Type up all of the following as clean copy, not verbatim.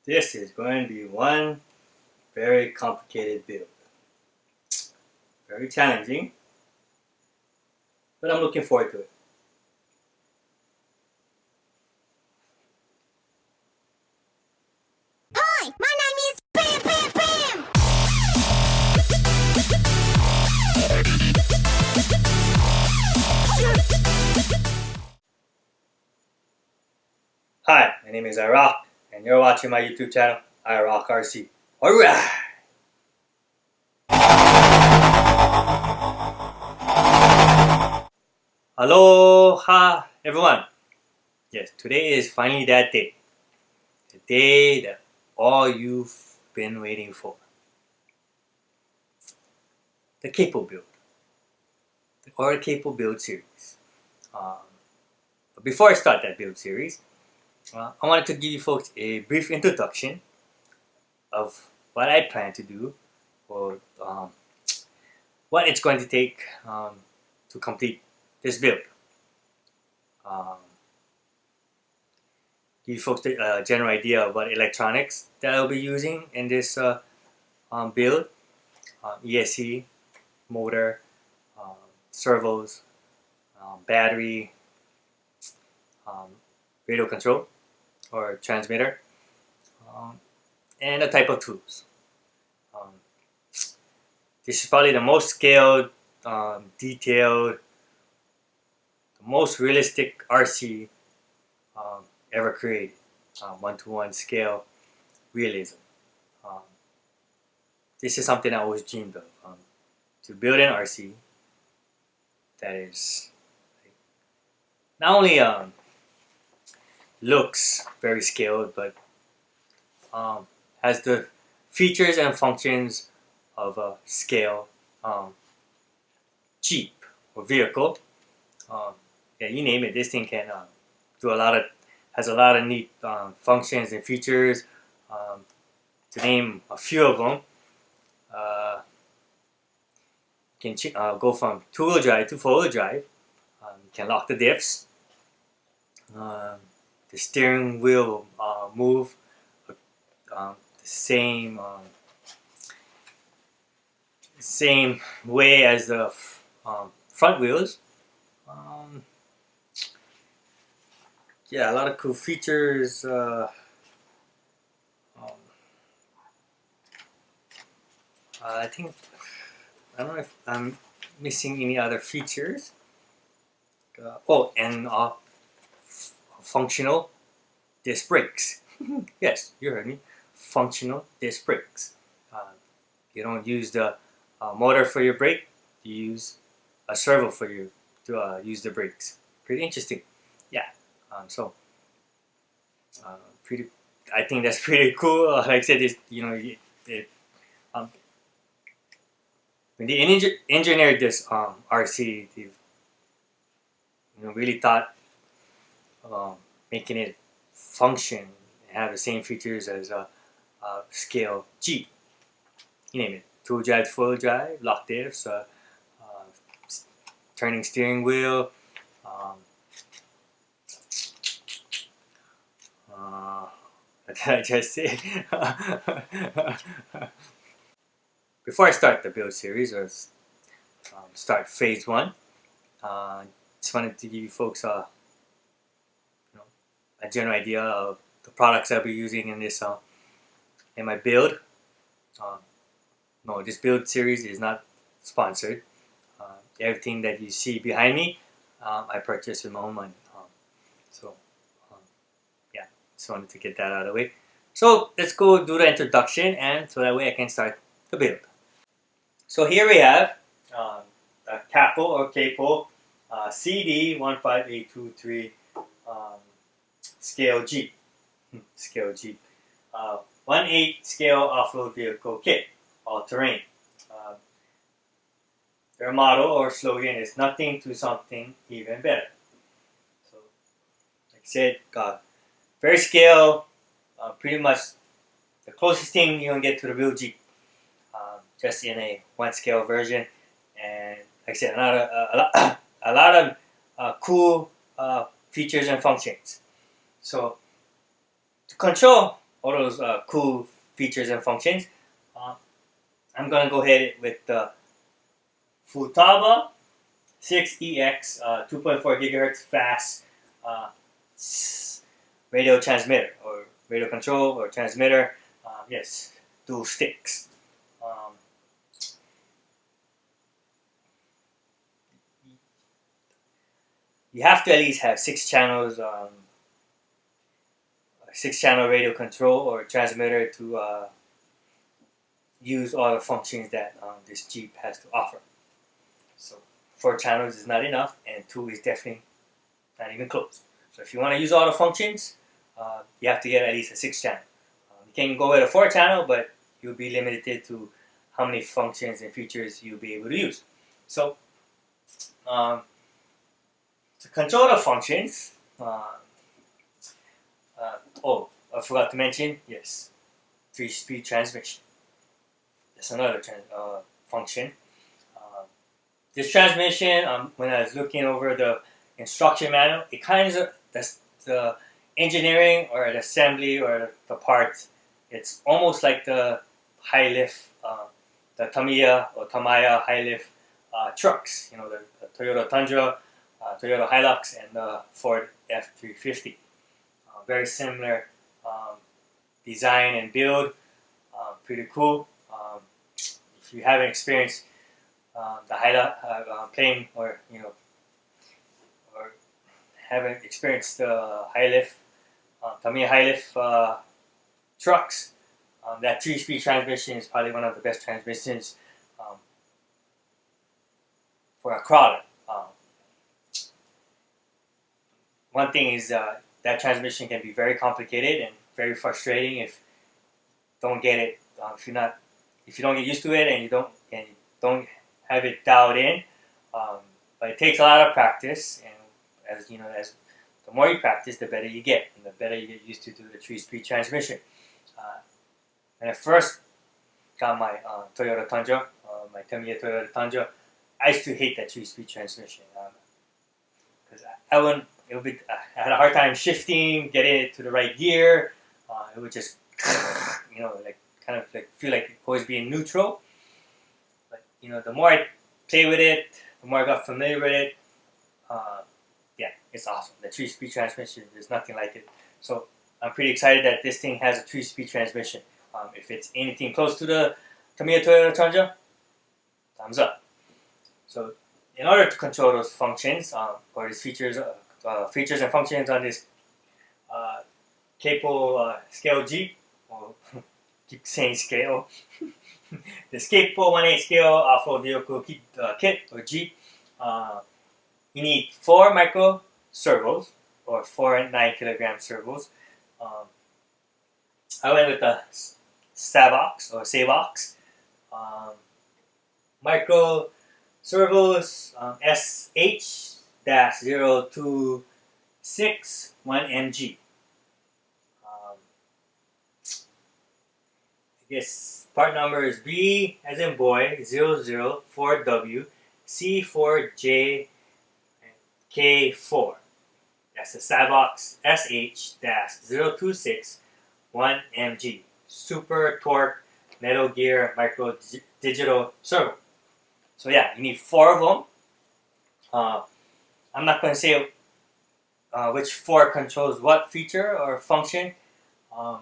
This is going to be one very complicated build. Very challenging, but I'm looking forward to it. Hi, my name is Bam Bam Bam! Hi, my name is iROCK, and you're watching my YouTube channel, iROCK RC. Alright! Aloha, everyone! Yes, today is finally that day. The day that all you've been waiting for. The CAPO build. Or the CAPO build series. But before I start that build series, I wanted to give you folks a brief introduction of what I plan to do, or what it's going to take to complete this build. Give you folks a general idea of what electronics that I'll be using in this build. ESC, motor, servos, battery, radio control or transmitter, and the type of tools. This is probably the most scaled, detailed, the most realistic RC ever created. 1-to-1 scale realism. This is something I always dreamed of, to build an RC that is not only looks very scaled, but has the features and functions of a scale Jeep or vehicle. Yeah, you name it. This thing can do has a lot of neat functions and features. To name a few of them, you can go from two-wheel drive to four-wheel drive. You can lock the diffs. The steering wheel move the same way as the front wheels. Yeah, a lot of cool features. I don't know if I'm missing any other features. And functional disc brakes. Yes, you heard me. Functional disc brakes. You don't use the motor for your brake. You use a servo for you to use the brakes. Pretty interesting. Yeah. I think that's pretty cool. Like I said, when they engineered this RC, they've really thought making it function and have the same features as a scale Jeep. You name it. Two-wheel drive, four-wheel drive, lock diffs, turning steering wheel. What did I just say? Before I start the build series, or start phase 1, just wanted to give you folks a general idea of the products I'll be using in this in my build. No, this build series is not sponsored. Everything that you see behind me, I purchased with my own money. Yeah, just wanted to get that out of the way. So let's go do the introduction, and so that way I can start the build. So here we have a CAPO or CAPO CD15823 scale Jeep. Scale Jeep. 1/8 scale off-road vehicle kit, all terrain. Their motto or slogan is nothing to something even better. So, like I said, very scale, pretty much the closest thing you can get to the real Jeep, just in a 1 scale version. And like I said, a lot of cool features and functions. So to control all those cool features and functions, I'm gonna go ahead with the Futaba 6EX 2.4 gigahertz fast radio transmitter or radio control or transmitter. Yes, dual sticks. You have to at least have 6 channels, 6-channel radio control or transmitter to use all the functions that this Jeep has to offer. So 4 channels is not enough, and 2 is definitely not even close. So if you want to use all the functions, you have to get at least a 6-channel. You can go with a 4-channel, but you'll be limited to how many functions and features you'll be able to use. So to control the functions, oh, I forgot to mention, yes, 3-speed transmission. That's another function. This transmission, when I was looking over the instruction manual, it kind of, the engineering or the assembly or the parts, it's almost like the high lift, the Tamiya or Tamaya high lift trucks, you know, the Toyota Tundra, Toyota Hilux, and the Ford F-350. Very similar design and build, pretty cool. If you haven't experienced the Hilux plane, or or haven't experienced the high lift, Tamiya high lift trucks, that 3-speed transmission is probably one of the best transmissions for a crawler. One thing is that transmission can be very complicated and very frustrating if you don't get it. If you don't get used to it and you don't have it dialed in. But it takes a lot of practice, and as you know, as the more you practice, the better you get, and the better you get used to do the 3-speed transmission. When I first got my Toyota Tundra, my Tamiya Toyota Tundra, I used to hate that 3-speed transmission because I had a hard time shifting, getting it to the right gear. It would just, kind of feel like always being neutral. But the more I play with it, the more I got familiar with it. Yeah, it's awesome. The 3-speed transmission, there's nothing like it. So I'm pretty excited that this thing has a 3-speed transmission. If it's anything close to the Tamiya Toyota Tundra, thumbs up. So in order to control those functions, or these features and functions on this CAPO scale Jeep, or keep saying scale, this CAPO 1/8 scale off-road vehicle kit or Jeep, you need 4 micro servos, or 4 9-kilogram servos. I went with the Savox micro servos, SH-0261 mg. I guess part number is B as in boy 004W C4J K4. That's the Savox SH-0261 mg. Super torque metal gear micro digital servo. So yeah, you need 4 of them. I'm not going to say which 4 controls what feature or function. I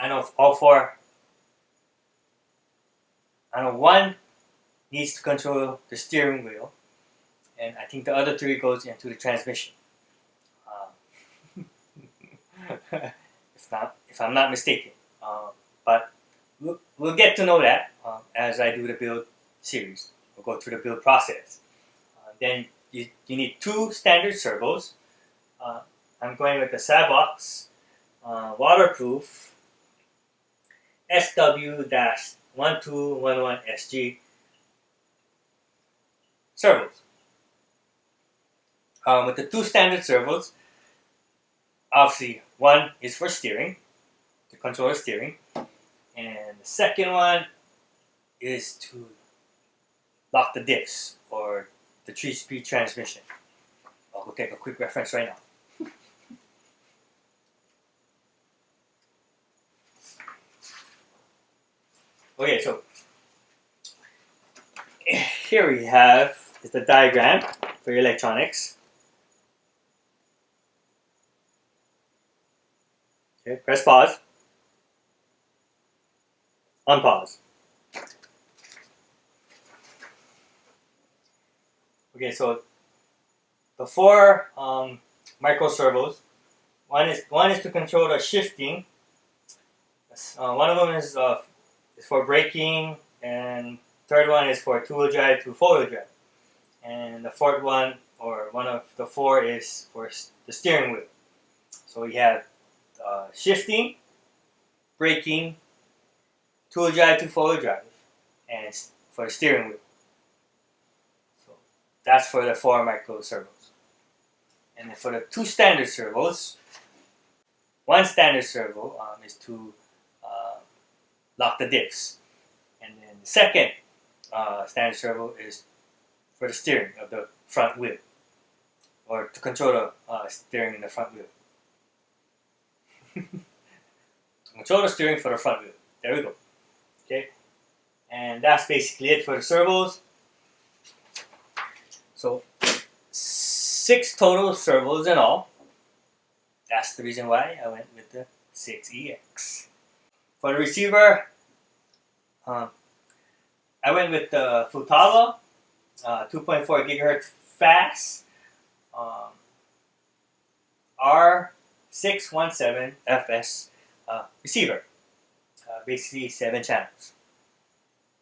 know all 4. I know 1 needs to control the steering wheel, and I think the other 3 goes into the transmission. If I'm not mistaken. But we'll get to know that as I do the build series. We'll go through the build process. Then you need 2 standard servos. I'm going with the Savox waterproof SW-1211SG servos. With the 2 standard servos, obviously 1 is for steering, to control the steering, and the second one is to lock the diffs, or the 3-speed transmission. I'll go take a quick reference right now. Okay, so here we have is the diagram for your electronics. Okay, press pause. Unpause. Okay, so the four micro servos. One is to control the shifting. One of them is for braking, and third one is for two-wheel drive to four-wheel drive, and the fourth one, or one of the four, is for the steering wheel. So we have shifting, braking, two-wheel drive to four-wheel drive, and for the steering wheel. So that's for the four micro servos. And then for the two standard servos, one standard servo is to lock the diffs, and then the second standard servo is for the steering of the front wheel, or to control the steering in the front wheel. To control the steering for the front wheel. There we go. Okay, and that's basically it for the servos. So 6 total servos in all. That's the reason why I went with the 6EX. For the receiver, I went with the Futaba 2.4 gigahertz fast R617 FS receiver. Basically 7 channels.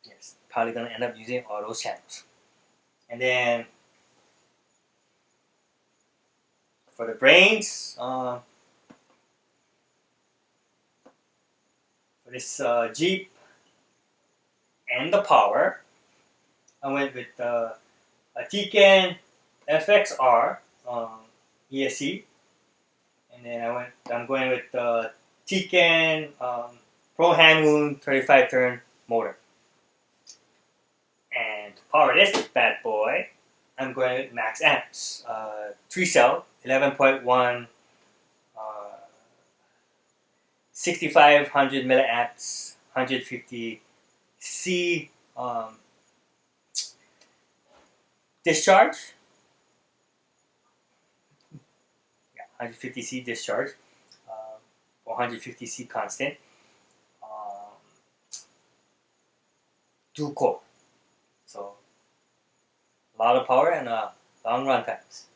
Yes, probably gonna end up using all those channels. And then for the brains, for this Jeep and the power, I went with a Tiken FXR ESC, and then I'm going with the Tiken Pro Hand Wound 35 turn motor. And to power this bad boy, I'm going with Max Amps 3 cell 11.1 6500 milliamps 150 C discharge. Yeah, 150 C discharge, 150 C constant, dual core. So a lot of power and long run times.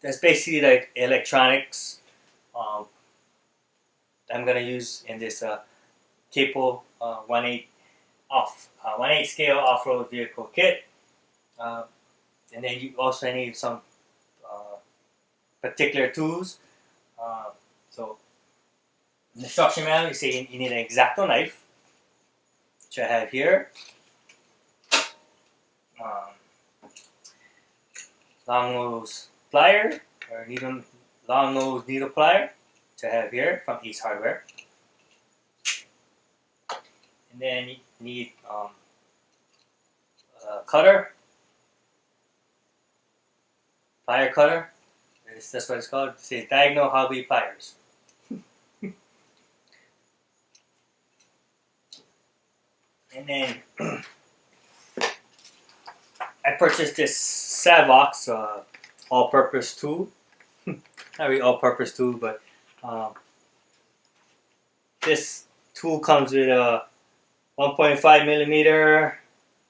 That's basically like electronics I'm gonna use in this CAPO 1/8 scale off-road vehicle kit. And then you also need some particular tools. So in the instruction manual, you say you need an X-Acto knife, which I have here. Long nose plier, or long nose needle plier, which I have here from Ace Hardware. And then you need a cutter, plier cutter. That's what it's called. It says Diagonal Hobby Pliers. And then I purchased this Savox all-purpose tool. Not really all-purpose tool, but this tool comes with a 1.5 millimeter,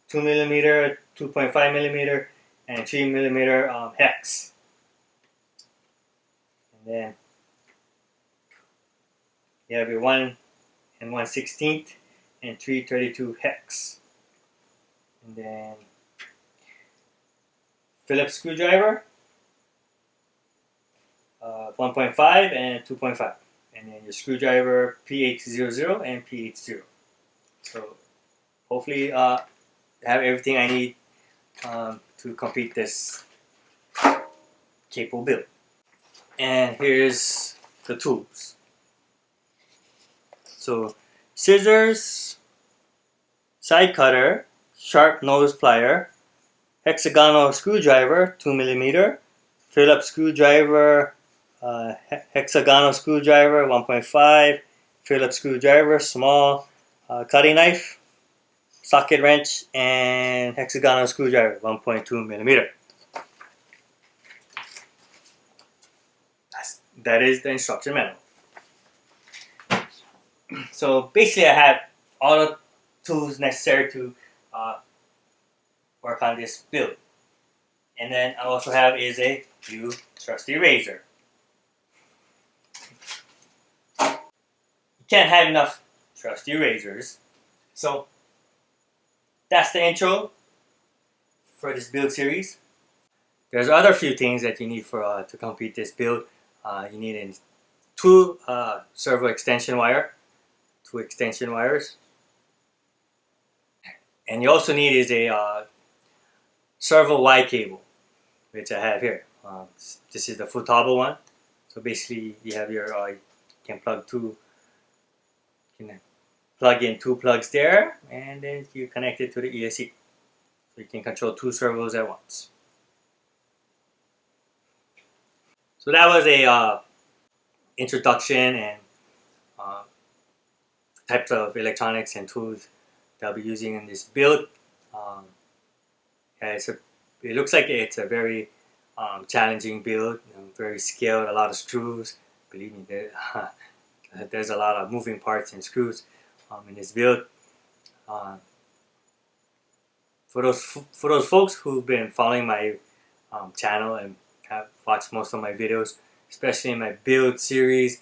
2 millimeter, 2.5 millimeter, and 3 millimeter hex. And then you have your 1 1/16 and 3/32 hex. And then Phillips screwdriver, 1.5 and 2.5. And then your screwdriver PH00 and PH0. So hopefully I have everything I need to complete this CAPO build. And here's the tools. So scissors, side cutter, sharp nose plier, hexagonal screwdriver 2 millimeter, Phillips screwdriver, hexagonal screwdriver 1.5, Phillips screwdriver, small cutting knife, socket wrench, and hexagonal screwdriver, 1.2 millimeter. That is the instruction manual. So basically, I have all the tools necessary to work on this build. And then I also have is a new trusty razor. You can't have enough trusty razors. So that's the intro for this build series. There's other few things that you need for to complete this build. You need two servo extension wire, 2 extension wires, and you also need is a servo Y cable, which I have here. This is the Futaba one. So basically, you have your you can plug in 2 plugs there, and then you connect it to the ESC. So you can control 2 servos at once. So that was a introduction and types of electronics and tools that I'll be using in this build. Yeah, it looks like it's a very challenging build, very skilled, a lot of screws. Believe me, there's a lot of moving parts and screws in this build. For those folks who've been following my channel and have watched most of my videos, especially in my build series,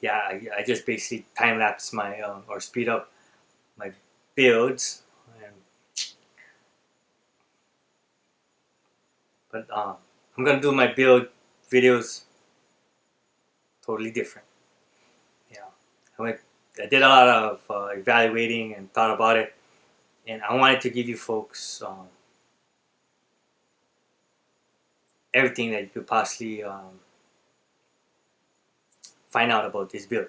yeah, I just basically time lapse my or speed up my builds. But I'm gonna do my build videos totally different. Yeah, I did a lot of evaluating and thought about it, and I wanted to give you folks everything that you could possibly find out about this build.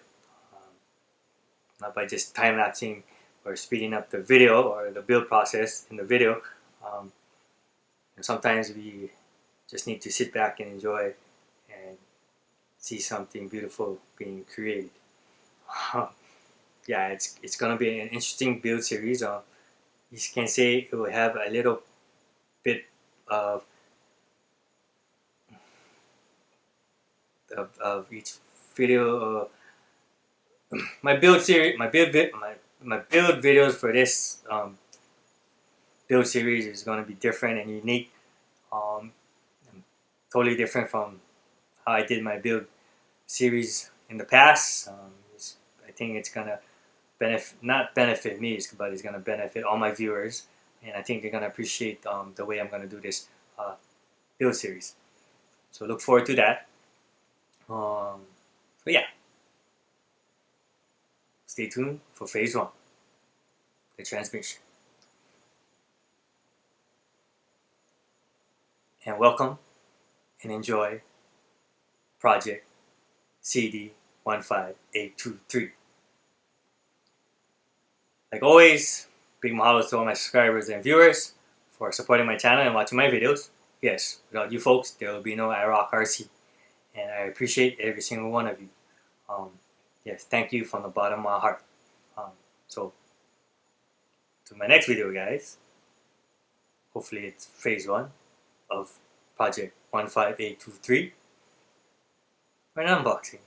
Not by just time lapsing or speeding up the video or the build process in the video. Sometimes we just need to sit back and enjoy and see something beautiful being created. Yeah, it's gonna be an interesting build series. You can say it will have a little bit of each video. My build series, my build videos for this build series is going to be different and unique, and totally different from how I did my build series in the past. I think it's gonna not benefit me, but it's gonna benefit all my viewers, and I think they're gonna appreciate the way I'm gonna do this build series. So look forward to that. So yeah, stay tuned for phase 1, the transmission. And welcome and enjoy project CD15823. Like always, big mahalo to all my subscribers and viewers for supporting my channel and watching my videos. Yes, without you folks, there will be no iROCK RC. And I appreciate every single one of you. Yes, thank you from the bottom of my heart. So, to my next video, guys. Hopefully it's phase 1 of project 15823. Or an unboxing.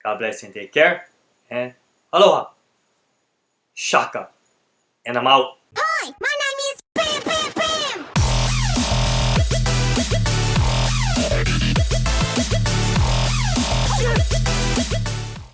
God bless and take care. And aloha. Shaka. And I'm out.